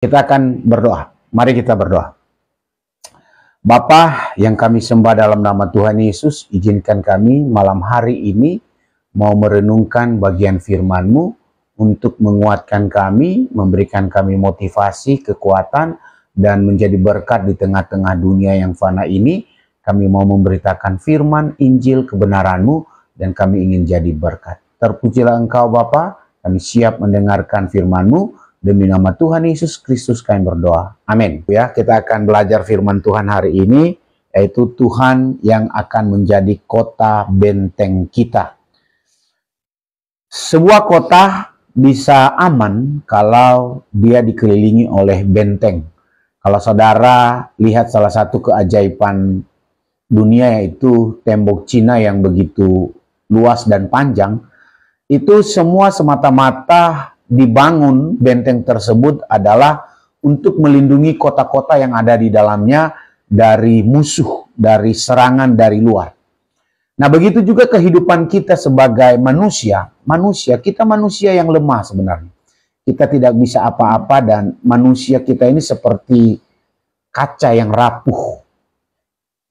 Kita akan berdoa. Mari kita berdoa. Bapa yang kami sembah dalam nama Tuhan Yesus, izinkan kami malam hari ini mau merenungkan bagian firman-Mu untuk menguatkan kami, memberikan kami motivasi, kekuatan, dan menjadi berkat di tengah-tengah dunia yang fana ini. Kami mau memberitakan firman, Injil, kebenaran-Mu, dan kami ingin jadi berkat. Terpujilah Engkau Bapa, kami siap mendengarkan firman-Mu. Demi nama Tuhan Yesus Kristus kami berdoa. Amin. Ya, kita akan belajar firman Tuhan hari ini, yaitu Tuhan yang akan menjadi kota benteng kita. Sebuah kota bisa aman kalau dia dikelilingi oleh benteng. Kalau saudara lihat salah satu keajaiban dunia, yaitu tembok Cina yang begitu luas dan panjang, itu semua semata-mata dibangun benteng tersebut adalah untuk melindungi kota-kota yang ada di dalamnya dari musuh, dari serangan dari luar. Nah, begitu juga kehidupan kita sebagai manusia. Kita manusia yang lemah sebenarnya. Kita tidak bisa apa-apa dan manusia kita ini seperti kaca yang rapuh.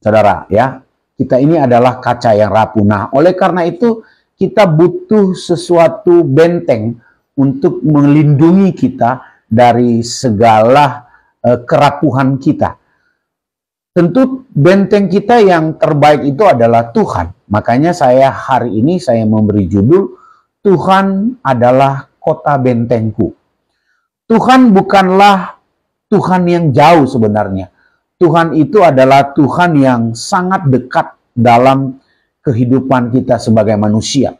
Saudara, ya, kita ini adalah kaca yang rapuh. Nah, oleh karena itu kita butuh sesuatu benteng untuk melindungi kita dari segala kerapuhan kita. Tentu benteng kita yang terbaik itu adalah Tuhan. Makanya hari ini saya memberi judul, Tuhan adalah kota bentengku. Tuhan bukanlah Tuhan yang jauh sebenarnya. Tuhan itu adalah Tuhan yang sangat dekat dalam kehidupan kita sebagai manusia.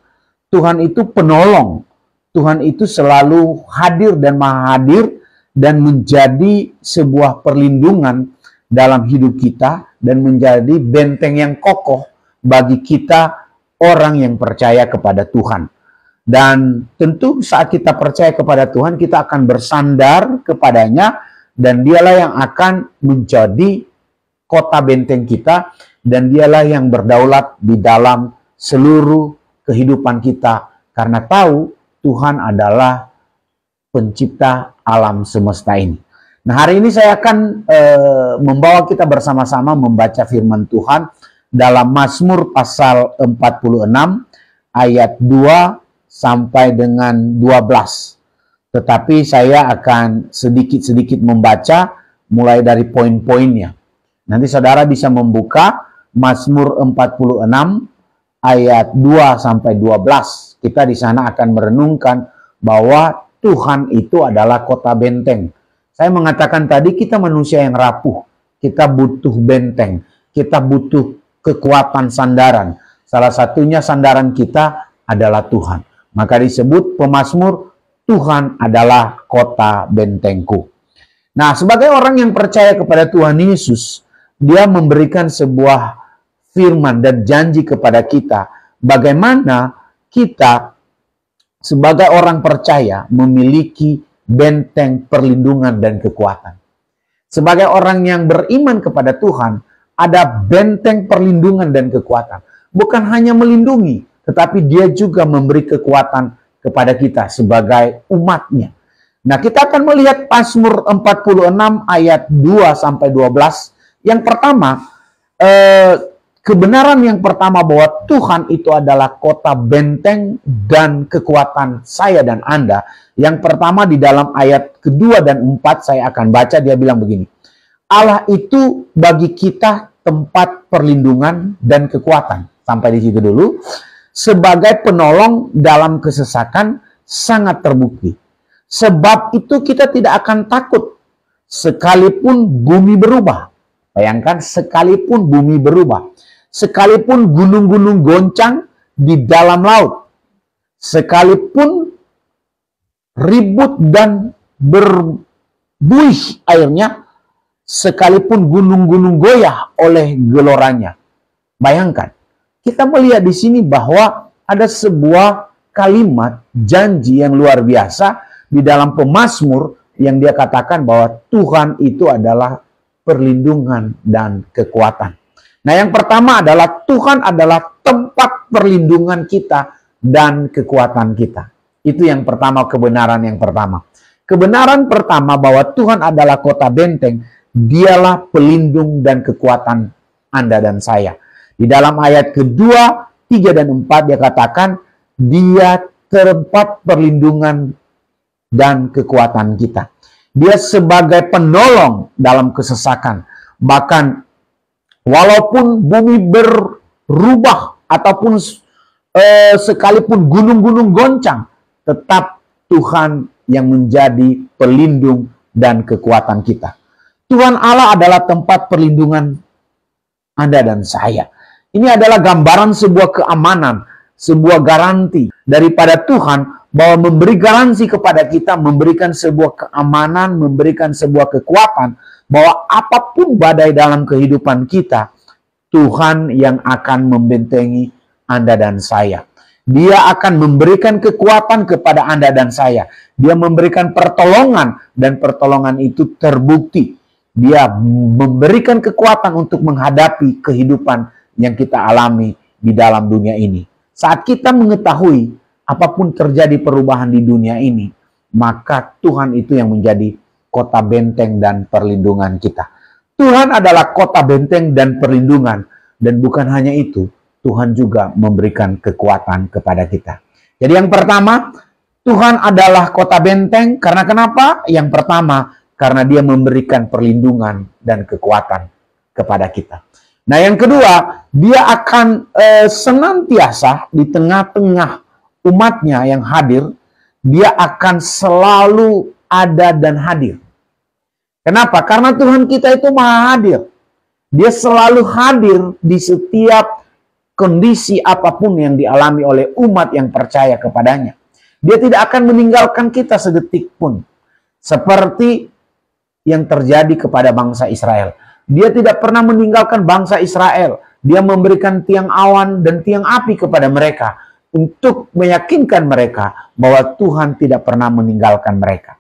Tuhan itu penolong. Tuhan itu selalu hadir dan maha hadir dan menjadi sebuah perlindungan dalam hidup kita dan menjadi benteng yang kokoh bagi kita orang yang percaya kepada Tuhan. Dan tentu saat kita percaya kepada Tuhan, kita akan bersandar kepadanya dan dialah yang akan menjadi kota benteng kita dan dialah yang berdaulat di dalam seluruh kehidupan kita karena tahu Tuhan adalah pencipta alam semesta ini. Nah, hari ini saya akan membawa kita bersama-sama membaca firman Tuhan dalam Mazmur pasal 46 ayat 2 sampai dengan 12. Tetapi saya akan sedikit-sedikit membaca mulai dari poin-poinnya. Nanti saudara bisa membuka Mazmur 46 ayat 2 sampai 12. Kita di sana akan merenungkan bahwa Tuhan itu adalah kota benteng. Saya mengatakan tadi kita manusia yang rapuh. Kita butuh benteng. Kita butuh kekuatan sandaran. Salah satunya sandaran kita adalah Tuhan. Maka disebut pemazmur, Tuhan adalah kota bentengku. Nah, sebagai orang yang percaya kepada Tuhan Yesus, dia memberikan sebuah firman dan janji kepada kita. Bagaimana kita sebagai orang percaya memiliki benteng perlindungan dan kekuatan. Sebagai orang yang beriman kepada Tuhan, ada benteng perlindungan dan kekuatan. Bukan hanya melindungi, tetapi dia juga memberi kekuatan kepada kita sebagai umatnya. Nah, kita akan melihat Mazmur 46 ayat 2 sampai 12. Yang pertama, kebenaran yang pertama bahwa Tuhan itu adalah kota benteng dan kekuatan saya dan Anda. Yang pertama di dalam ayat kedua dan 4 saya akan baca, dia bilang begini. Allah itu bagi kita tempat perlindungan dan kekuatan. Sampai di situ dulu. Sebagai penolong dalam kesesakan sangat terbukti. Sebab itu kita tidak akan takut sekalipun bumi berubah. Bayangkan, sekalipun bumi berubah. Sekalipun gunung-gunung goncang di dalam laut, sekalipun ribut dan berbuih airnya, sekalipun gunung-gunung goyah oleh geloranya. Bayangkan, kita melihat di sini bahwa ada sebuah kalimat janji yang luar biasa di dalam pemazmur yang dia katakan bahwa Tuhan itu adalah perlindungan dan kekuatan. Nah, yang pertama adalah Tuhan adalah tempat perlindungan kita dan kekuatan kita. Itu yang pertama, kebenaran yang pertama. Kebenaran pertama bahwa Tuhan adalah kota benteng, dialah pelindung dan kekuatan Anda dan saya. Di dalam ayat kedua, 3 dan 4 dia katakan, dia tempat perlindungan dan kekuatan kita. Dia sebagai penolong dalam kesesakan. Bahkan walaupun bumi berubah ataupun sekalipun gunung-gunung goncang, tetap Tuhan yang menjadi pelindung dan kekuatan kita. Tuhan Allah adalah tempat perlindungan Anda dan saya. Ini adalah gambaran sebuah keamanan, sebuah garansi daripada Tuhan bahwa memberi garansi kepada kita, memberikan sebuah keamanan, memberikan sebuah kekuatan bahwa apapun badai dalam kehidupan kita, Tuhan yang akan membentengi Anda dan saya. Dia akan memberikan kekuatan kepada Anda dan saya. Dia memberikan pertolongan dan pertolongan itu terbukti. Dia memberikan kekuatan untuk menghadapi kehidupan yang kita alami di dalam dunia ini. Saat kita mengetahui apapun terjadi perubahan di dunia ini, maka Tuhan itu yang menjadi kota benteng dan perlindungan kita. Tuhan adalah kota benteng dan perlindungan. Dan bukan hanya itu, Tuhan juga memberikan kekuatan kepada kita. Jadi yang pertama, Tuhan adalah kota benteng. Karena kenapa? Yang pertama, karena dia memberikan perlindungan dan kekuatan kepada kita. Nah yang kedua, dia akan senantiasa di tengah-tengah umatnya yang hadir, dia akan selalu ada dan hadir. Kenapa? Karena Tuhan kita itu maha hadir. Dia selalu hadir di setiap kondisi apapun yang dialami oleh umat yang percaya kepadanya. Dia tidak akan meninggalkan kita sedetik pun. Seperti yang terjadi kepada bangsa Israel. Dia tidak pernah meninggalkan bangsa Israel. Dia memberikan tiang awan dan tiang api kepada mereka untuk meyakinkan mereka bahwa Tuhan tidak pernah meninggalkan mereka.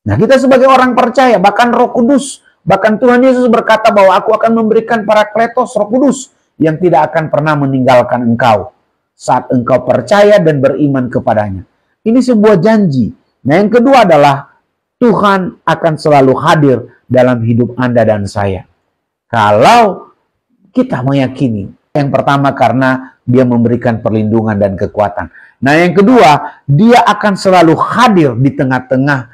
Nah, kita sebagai orang percaya, bahkan Roh Kudus, bahkan Tuhan Yesus berkata bahwa aku akan memberikan Parakletos, Roh Kudus, yang tidak akan pernah meninggalkan engkau saat engkau percaya dan beriman kepadanya. Ini sebuah janji. Nah, yang kedua adalah Tuhan akan selalu hadir dalam hidup Anda dan saya. Kalau kita meyakini, yang pertama karena dia memberikan perlindungan dan kekuatan. Nah, yang kedua, dia akan selalu hadir di tengah-tengah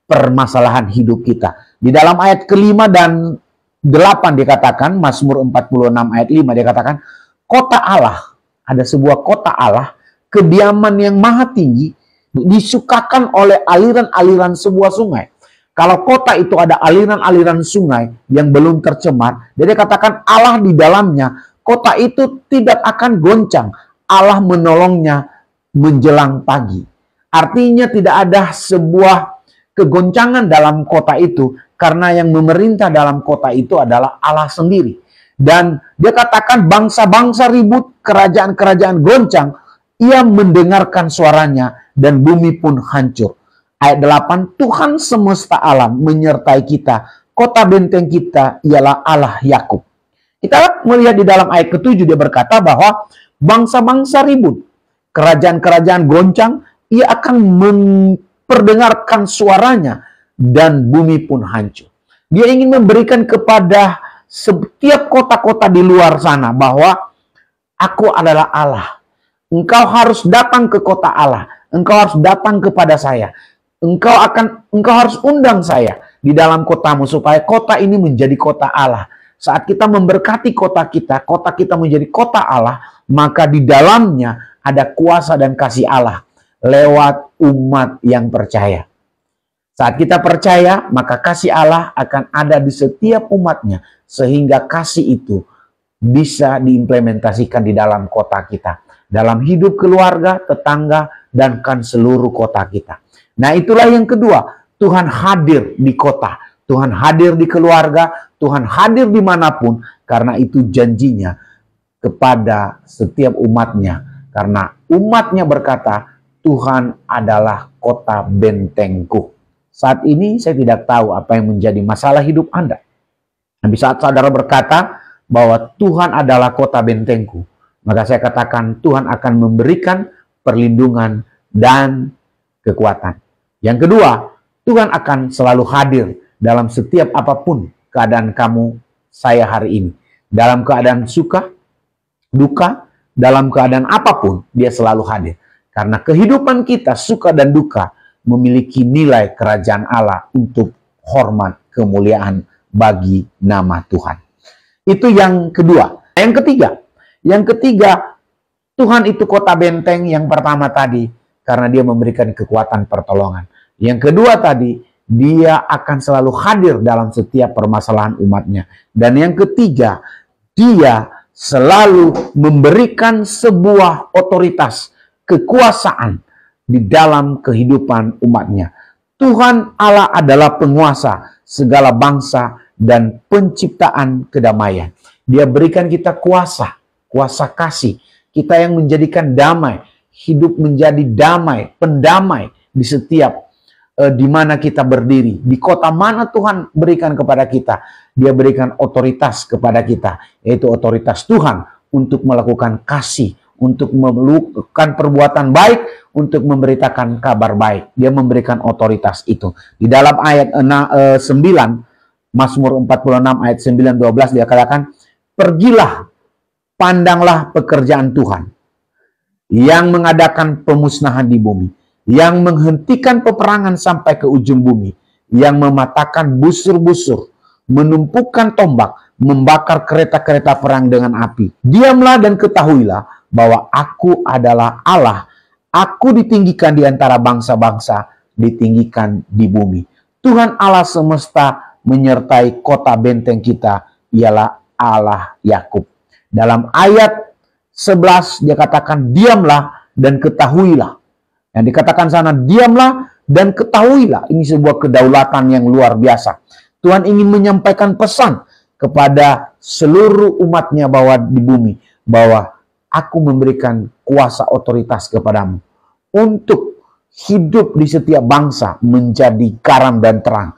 permasalahan hidup kita. Di dalam ayat kelima dan 8 dikatakan, Mazmur 46 ayat 5 dikatakan, kota Allah, ada sebuah kota Allah, kediaman yang maha tinggi, disukakan oleh aliran-aliran sebuah sungai. Kalau kota itu ada aliran-aliran sungai yang belum tercemar, dia katakan Allah di dalamnya, kota itu tidak akan goncang. Allah menolongnya menjelang pagi. Artinya tidak ada sebuah kegoncangan dalam kota itu, karena yang memerintah dalam kota itu adalah Allah sendiri. Dan dia katakan bangsa-bangsa ribut, kerajaan-kerajaan goncang, ia mendengarkan suaranya dan bumi pun hancur. Ayat 8, Tuhan semesta alam menyertai kita. Kota benteng kita ialah Allah Yakub. Kita melihat di dalam ayat ke-7 dia berkata bahwa bangsa-bangsa ribut, kerajaan-kerajaan goncang, ia akan memperdengarkan suaranya dan bumi pun hancur. Dia ingin memberikan kepada setiap kota-kota di luar sana bahwa aku adalah Allah. Engkau harus datang ke kota Allah. Engkau harus datang kepada saya. Engkau harus undang saya di dalam kotamu supaya kota ini menjadi kota Allah. Saat kita memberkati kota kita menjadi kota Allah, maka di dalamnya ada kuasa dan kasih Allah lewat umat yang percaya. Saat kita percaya, maka kasih Allah akan ada di setiap umatnya, sehingga kasih itu bisa diimplementasikan di dalam kota kita, dalam hidup keluarga, tetangga, dan kan seluruh kota kita. Nah, itulah yang kedua, Tuhan hadir di kota, Tuhan hadir di keluarga, Tuhan hadir dimanapun, karena itu janjinya kepada setiap umatnya. Karena umatnya berkata, Tuhan adalah kota bentengku. Saat ini saya tidak tahu apa yang menjadi masalah hidup Anda. Di saat saudara berkata bahwa Tuhan adalah kota bentengku, maka saya katakan Tuhan akan memberikan perlindungan dan kekuatan. Yang kedua, Tuhan akan selalu hadir dalam setiap apapun keadaan kamu, saya hari ini. Dalam keadaan suka, duka, dalam keadaan apapun, dia selalu hadir. Karena kehidupan kita, suka dan duka, memiliki nilai kerajaan Allah untuk hormat, kemuliaan bagi nama Tuhan. Itu yang kedua. Yang ketiga, Tuhan itu kota benteng yang pertama tadi, karena dia memberikan kekuatan pertolongan. Yang kedua tadi, dia akan selalu hadir dalam setiap permasalahan umatnya. Dan yang ketiga, dia selalu memberikan sebuah otoritas, kekuasaan di dalam kehidupan umatnya. Tuhan Allah adalah penguasa segala bangsa dan penciptaan kedamaian. Dia berikan kita kuasa, kuasa kasih. Kita yang menjadikan damai, hidup menjadi damai, pendamai di setiap di mana kita berdiri, di kota mana Tuhan berikan kepada kita. Dia berikan otoritas kepada kita, yaitu otoritas Tuhan untuk melakukan kasih, untuk melakukan perbuatan baik, untuk memberitakan kabar baik. Dia memberikan otoritas itu. Di dalam ayat 9, Mazmur 46 ayat 9-12 dia katakan, pergilah, pandanglah pekerjaan Tuhan yang mengadakan pemusnahan di bumi, yang menghentikan peperangan sampai ke ujung bumi, yang mematahkan busur-busur, menumpukan tombak, membakar kereta-kereta perang dengan api. Diamlah dan ketahuilah bahwa aku adalah Allah. Aku ditinggikan di antara bangsa-bangsa, ditinggikan di bumi. Tuhan Allah semesta menyertai kota benteng kita, ialah Allah Yakub. Dalam ayat 11 dia katakan, diamlah dan ketahuilah. Yang dikatakan sana, diamlah dan ketahuilah. Ini sebuah kedaulatan yang luar biasa. Tuhan ingin menyampaikan pesan kepada seluruh umatnya bahwa di bumi, bahwa aku memberikan kuasa otoritas kepadamu untuk hidup di setiap bangsa menjadi garam dan terang,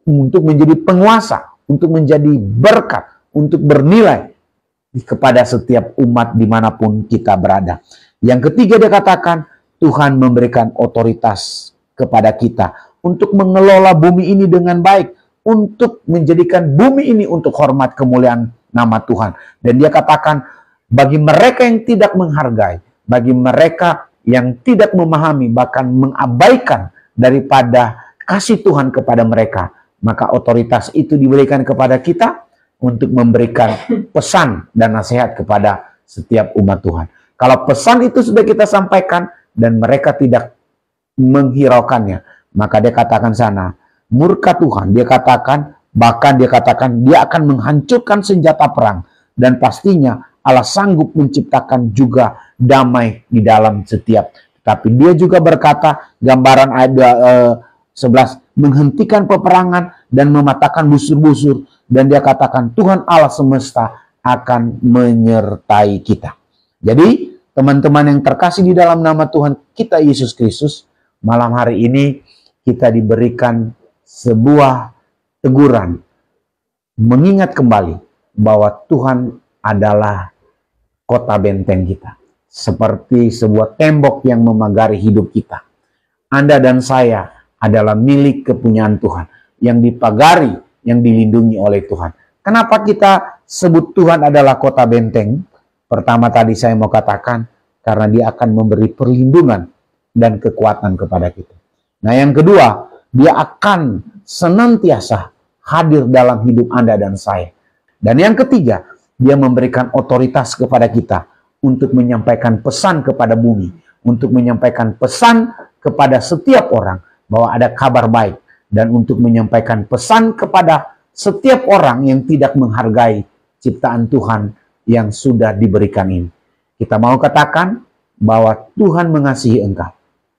untuk menjadi penguasa, untuk menjadi berkat, untuk bernilai kepada setiap umat dimanapun kita berada. Yang ketiga dia katakan, Tuhan memberikan otoritas kepada kita untuk mengelola bumi ini dengan baik, untuk menjadikan bumi ini untuk hormat kemuliaan nama Tuhan. Dan dia katakan, bagi mereka yang tidak menghargai, bagi mereka yang tidak memahami, bahkan mengabaikan daripada kasih Tuhan kepada mereka, maka otoritas itu diberikan kepada kita untuk memberikan pesan dan nasihat kepada setiap umat Tuhan. Kalau pesan itu sudah kita sampaikan dan mereka tidak menghiraukannya, maka dia katakan sana, murka Tuhan. Dia katakan, bahkan dia katakan, dia akan menghancurkan senjata perang. Dan pastinya Allah sanggup menciptakan juga damai di dalam setiap. Tapi dia juga berkata, gambaran ayat 11, menghentikan peperangan dan mematahkan busur-busur. Dan dia katakan, Tuhan Allah semesta akan menyertai kita. Jadi, teman-teman yang terkasih di dalam nama Tuhan kita Yesus Kristus, malam hari ini kita diberikan sebuah teguran, mengingat kembali bahwa Tuhan adalah kota benteng kita, seperti sebuah tembok yang memagari hidup kita. Anda dan saya adalah milik kepunyaan Tuhan, yang dipagari, yang dilindungi oleh Tuhan. Kenapa kita sebut Tuhan adalah kota benteng? Pertama tadi saya mau katakan, karena dia akan memberi perlindungan dan kekuatan kepada kita. Nah yang kedua, dia akan senantiasa hadir dalam hidup Anda dan saya. Dan yang ketiga, dia memberikan otoritas kepada kita untuk menyampaikan pesan kepada bumi, untuk menyampaikan pesan kepada setiap orang bahwa ada kabar baik, dan untuk menyampaikan pesan kepada setiap orang yang tidak menghargai ciptaan Tuhan yang sudah diberikan ini. Kita mau katakan bahwa Tuhan mengasihi engkau,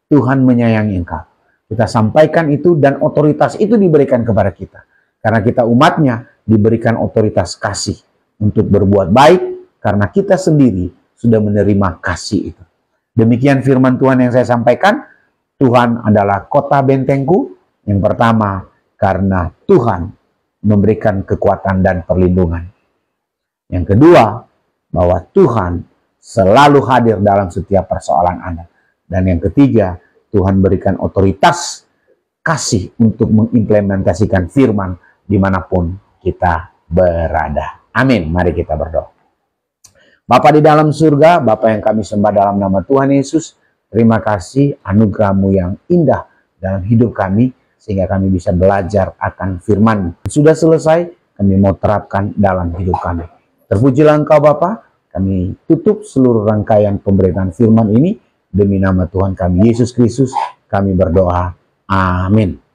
Tuhan menyayangi engkau. Kita sampaikan itu dan otoritas itu diberikan kepada kita. Karena kita umatnya diberikan otoritas kasih untuk berbuat baik karena kita sendiri sudah menerima kasih itu. Demikian firman Tuhan yang saya sampaikan. Tuhan adalah kota bentengku. Yang pertama, karena Tuhan memberikan kekuatan dan perlindungan. Yang kedua, bahwa Tuhan selalu hadir dalam setiap persoalan Anda. Dan yang ketiga, Tuhan berikan otoritas kasih untuk mengimplementasikan firman dimanapun kita berada. Amin. Mari kita berdoa. Bapa di dalam surga, Bapa yang kami sembah dalam nama Tuhan Yesus, terima kasih anugerah-Mu yang indah dalam hidup kami, sehingga kami bisa belajar akan firman. Sudah selesai, kami mau terapkan dalam hidup kami. Terpujilah Engkau Bapa, kami tutup seluruh rangkaian pemberitaan firman ini, demi nama Tuhan kami Yesus Kristus, kami berdoa. Amin.